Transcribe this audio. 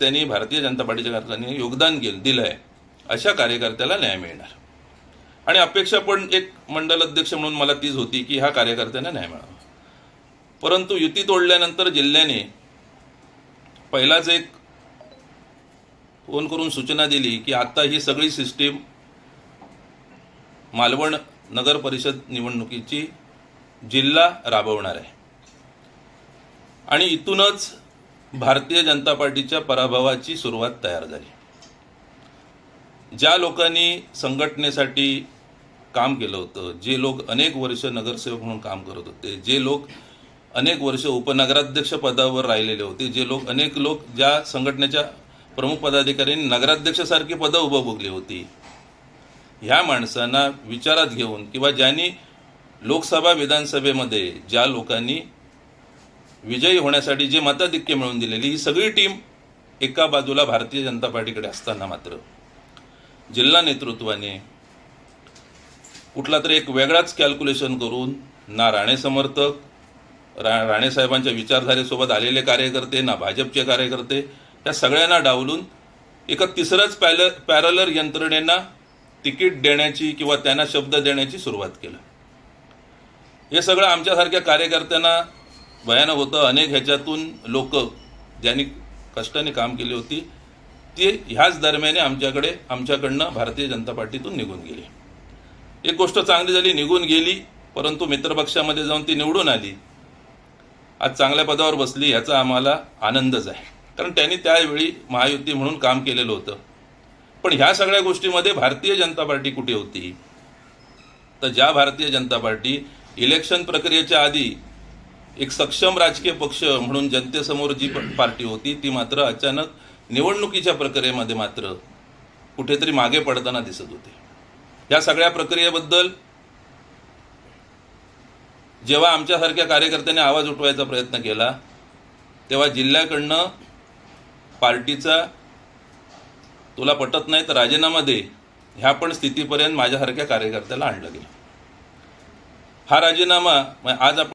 कार्यकर्त्यांनी, भारतीय जनता पार्टीच्या कार्यकर्त्यांनी योगदान दिलं आहे अशा कार्यकर्त्याला न्याय मिळणार. आणि अपेक्षा पण एक मंडल अध्यक्ष म्हणून मला तीच होती की ह्या कार्यकर्त्यांना न्याय मिळावा. परंतु युती तोडल्यानंतर जिल्ह्याने पहिलाच एक फोन करून सूचना दिली की आता ही सगळी सिस्टीम मालवण नगर परिषद निवडणुकीची जिल्हा राबवणार आहे आणि इथूनच भारतीय जनता पार्टीच्या पराभवाची सुरुवात तयार झाली. ज्या लोकांनी संघटनेसाठी काम केलं होतं, जे लोक अनेक वर्ष नगरसेवक म्हणून काम करत होते, जे लोक अनेक वर्ष उपनगराध्यक्ष पदावर राहिलेले होते, अनेक लोक ज्या संघटनेच्या प्रमुख पदाधिकाऱ्यांनी नगराध्यक्षासारखी पदं उपभोगली होती, ह्या माणसांना विचारात घेऊन किंवा ज्यांनी लोकसभा विधानसभेमध्ये ज्या लोकांनी विजयी होण्यासाठी जे मताधिक्य मिळवून दिलेली ही सगळी टीम एका बाजूला भारतीय जनता पार्टीकडे असताना मात्र जिल्हा नेतृत्वाने कुठला तरी एक वेगळाच कॅल्क्युलेशन करून ना राणे समर्थक, राणे साहेबांच्या विचारधारेसोबत आलेले कार्यकर्ते, ना भाजपचे कार्यकर्ते, या सगळ्यांना डावलून एका तिसऱ्याच पॅरलर यंत्रणेंना तिकीट देण्याची किंवा त्यांना शब्द देण्याची सुरुवात केली. हे सगळं आमच्यासारख्या कार्यकर्त्यांना भयानक होतं. अनेक ह्याच्यातून लोक ज्यांनी कष्टाने काम केली होती ते ह्याच दरम्याने आमच्याकडनं भारतीय जनता पार्टीतून निघून गेली. एक गोष्ट चांगली झाली, निघून गेली, परंतु मित्रपक्षामध्ये जाऊन ती निवडून आली, आज चांगल्या पदावर बसली, याचा आम्हाला आनंदच आहे. कारण त्यांनी त्यावेळी महायुती म्हणून काम केलेलं होतं. पण ह्या सगळ्या गोष्टीमध्ये भारतीय जनता पार्टी कुठे होती? तर ज्या भारतीय जनता पार्टी इलेक्शन प्रक्रियेच्या आधी एक सक्षम राजकीय पक्ष म्हणून जनतेसमोर जी पार्टी होती ती मात्र अचानक निवडणुकीच्या प्रक्रियेमध्ये मात्र कुठेतरी मागे पडताना दिसत होते. या सगळ्या प्रक्रियेबद्दल जेव्हा आमच्यासारख्या कार्यकर्त्यांनी आवाज उठवायचा प्रयत्न केला तेव्हा जिल्ह्याकडनं पार्टीचा तुला पटत नाही तर राजीनामा दे ह्या पण स्थितीपर्यंत माझ्यासारख्या कार्यकर्त्याला आणलं गेलं. हा राजीनामा आज आपण